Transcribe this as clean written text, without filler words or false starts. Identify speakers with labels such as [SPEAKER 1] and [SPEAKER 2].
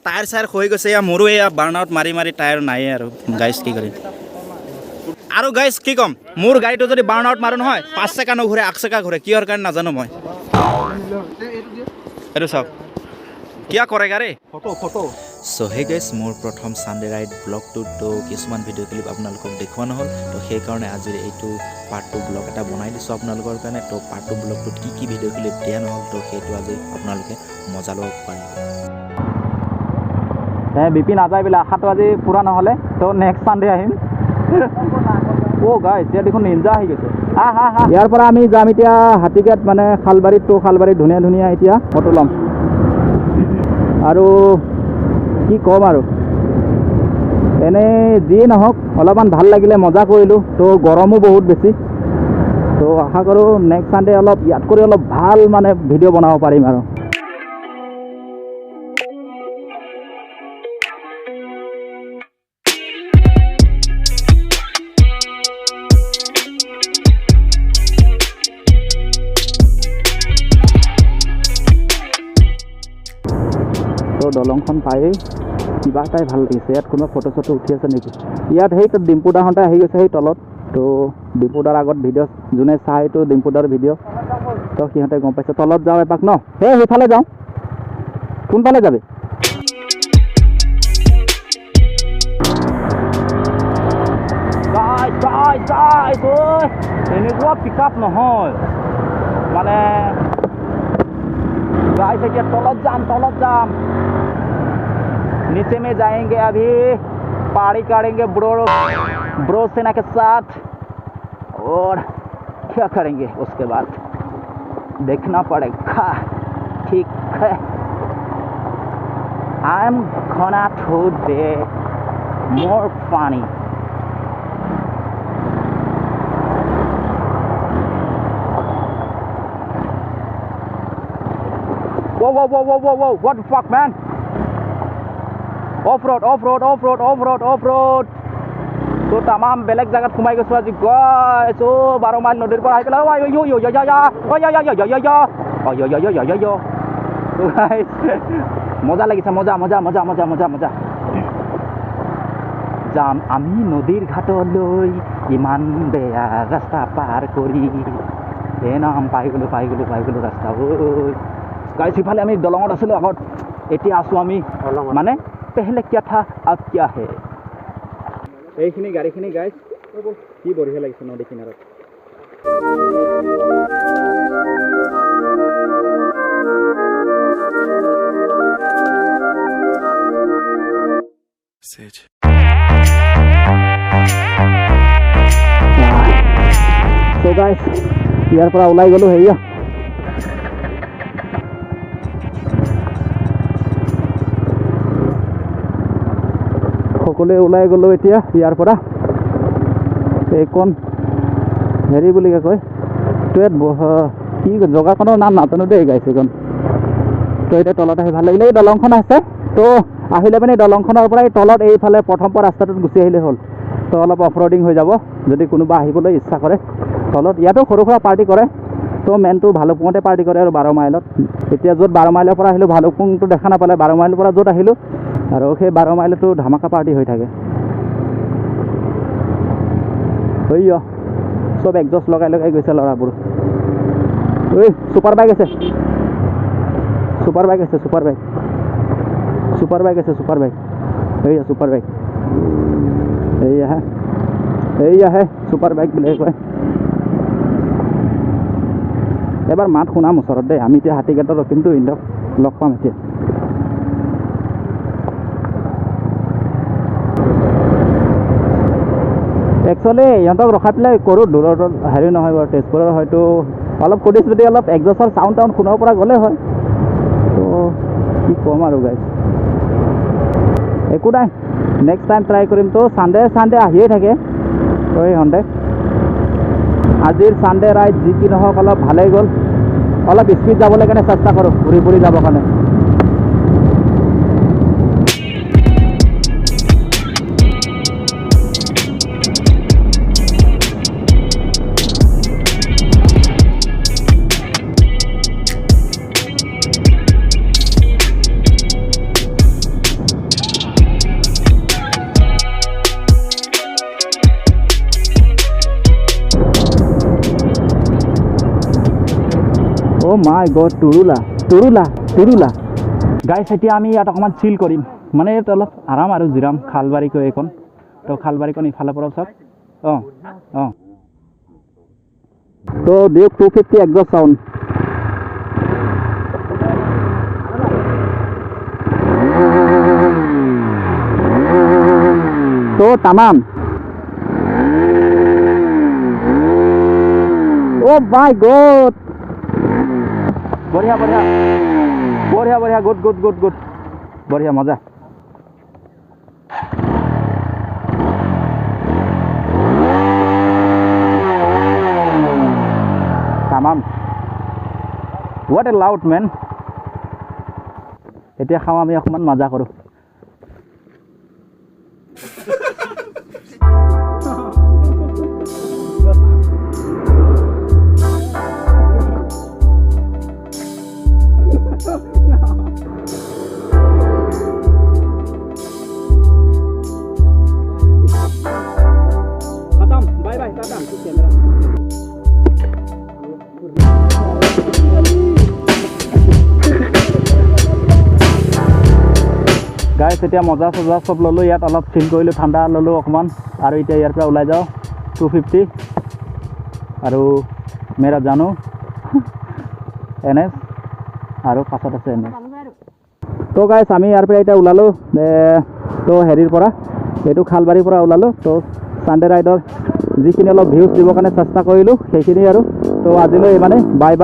[SPEAKER 1] Tyre চায়াৰ হৈ গৈছে এয়া মোৰো এয়া বাৰ্ণআউট মাৰি মাৰি টায়াৰ নাই আৰু গাইজ কি কৰিম আৰু গাইজ কি ক'ম মোৰ গাড়ীটো যদি বাৰ্ণআউট মাৰো নহয় 5 চেকা নুঘূৰে 8 চেকা ঘূৰে কিহৰ কাৰণে নাজানো মই এইটো চাওক কিয় কৰে গাড়ী ফটো চ' হে গাইজ মোৰ প্ৰথম ছানডে ৰাইড ব্লগটোত তো কিছুমান ভিডিঅ' ক্লিপ আপোনালোকক দেখুওৱা নহ'ল তো সেইকাৰণে আজিৰ এইটো পাৰ্ট 2 ব্লগ এটা বনাই দিছোঁ আপোনালোকৰ কাৰণে তো পাৰ্ট 2 ব্লগটোত কি ভিডিঅ' ক্লিপ দিয়া নহ'ল তো সেইটো আজি আপোনালোকে মজা ল'ব পাৰিব বিপি নাযায় বোলে আশাটো আজি পূৰা নহ'লে তো নেক্সট ছানডে আহিম অ' গাইজ এতিয়া দেখোন নিঞ্জা আহি গৈছে ইয়াৰ পৰা আমি যাম এতিয়া হাতীগাঁত মানে খালবাৰীত তো খালবাৰীত ধুনীয়া ধুনীয়া এতিয়া ফটো ল'ম আৰু কি ক'ম আৰু এনেই যি নহওক অলপমান ভাল লাগিলে মজা কৰিলোঁ তো গৰমো বহুত বেছি তো আশা কৰোঁ নেক্সট ছানডে অলপ ইয়াত কৰি অলপ ভাল মানে ভিডিঅ' বনাব পাৰিম আৰু তো দলংখন পায়েই কিবা এটাই ভাল লাগিছে ইয়াত কোনোবা ফটো চটো উঠি আছে নেকি ইয়াত সেই ডিম্পুদাহঁতে আহি গৈছে সেই তলত তো ডিম্পুদাৰ আগত ভিডিঅ' যোনে চাই তো ডিম্পুদাৰ ভিডিঅ' তো সিহঁতে গম পাইছে তলত যাওঁ এপাক ন সেইফালে যাওঁ কোনফালে যাবি এনেকুৱা পিক আপ নহয় মানে गाइस এতিয়া তলত যাম नीचे में जाएंगे अभी पहाड़ी काटेंगे ब्रो सेना के साथ और क्या करेंगे उसके बाद देखना पड़ेगा ठीक है I am gonna to the more funny whoa what the fuck man off road তো তামাম বেলেগ জায়গাত সোমাই গৈছো আজি গাইছ 12 মাইল নদীৰ পৰা আহি পেলাই মজা লাগিছে মজা যাম আমি নদীৰ ঘাটলৈ ইমান বেয়া ৰাস্তা পাৰ কৰি নাম পাই গলো ৰাস্তা ঐ গাইছ ইফালে আমি দলঙত আছিলোঁ আগত এতিয়া আছোঁ আমি মানে পেহলে কিয়া থা আব কিয়া হে এইখিনি গাড়ীখিনি গাইছ কি বঢ়িয়া লাগিছে নদী কিনাৰত so guys ইয়াৰ পৰা ওলাই গ'লো হেৰিয়া সকলোৱে ওলাই গ'লো এতিয়া ইয়াৰ পৰা এইকণ হেৰি বুলি কয় কি জগাখনৰ নাম নাজানো দেই গাইছে এইকণ তো এতিয়া তলত আহি ভাল লাগিলে এই দলংখন আছে তো আহিলে মানে দলংখনৰ পৰা এই তলত এইফালে প্ৰথম পৰা ৰাস্তাটোত গুচি আহিলে হ'ল তো অলপ অফ ৰ'ডিং হৈ যাব যদি কোনোবা আহিবলৈ ইচ্ছা কৰে তলত ইয়াতো সৰু সুৰা পাৰ্টি কৰে তো মেইনটো ভালুকপুঙতে পাৰ্টি কৰে আৰু 12 মাইলত এতিয়া য'ত 12 মাইলৰ পৰা আহিলোঁ ভালুকপুংটো দেখা নাপালে 12 মাইলৰ পৰা য'ত আহিলোঁ আৰু সেই 12 মাইলতো ধামাকা পাৰ্টি হৈ থাকে চব একজষ্ট লগাই গৈছে ল'ৰাবোৰ ঐ ছুপাৰ বাইক আছে ছুপাৰ বাইক এই আহে ছুপাৰ বাইক বুলি কয় এবাৰ মাত শুনাম ওচৰত দেই আমি এতিয়া হাতীঘাটত ৰখিমতো ইহঁতক লগ পাম এতিয়া একচুৱেলি ইহঁতক ৰখাই পেলাই কৰোঁ দূৰৰ হেৰি নহয় বাৰু তেজপুৰৰ হয়তো অলপ কৰিছোঁ যদি অলপ একজষ্টৰ চাউণ্ড শুনাব পৰা গ'লে হয় তো কি ক'ম আৰু গাইছ একো নাই নেক্সট টাইম ট্ৰাই কৰিম তো ছানডে আহিয়ে থাকে তো সিহঁতে আজিৰ ছানডে ৰাইড যি কি নহওক অলপ ভালেই গ'ল অলপ স্পীড যাবলৈ কাৰণে চেষ্টা কৰোঁ ঘূৰি যাবৰ কাৰণে অ' মাই গড টুৰুলা গাইছ এতিয়া আমি ইয়াত অকণমান চিল কৰিম মানে ইয়াত অলপ আৰাম আৰু জিৰাম খালবাৰীকৈ এইখন তো খালবাৰীখন ইফালে পৰা চাওক অঁ তো দিয়ক 250 একজষ্ট চাউণ্ড তো তামাম Oh my god! बढ़िया गुड बढ़िया मजा तमाम what a loud man এতিয়া খাওঁ আমি অকমান মজা কৰো গাইছ এতিয়া মজা সজা সব ললো ইয়াত অলপ চিল কৰিলো ঠাণ্ডা ললো অকমান আৰু এতিয়া ইয়াৰ পৰা ওলাই যাও 250 আৰু মেৰা জানো এনএস আৰু পাছত আছে এনএস তো গাইছ আমি ইয়াৰ পৰা এতিয়া ওলালো তো হেৰিৰ পৰা এইটো খালবাৰীৰ পৰা ওলালো তো সানডে ৰাইডৰ যিখিনি অলপ ভিউজ দিবৰ কাৰণে চেষ্টা কৰিলো সেইখিনি আৰু তো আজিলৈ মানে বাই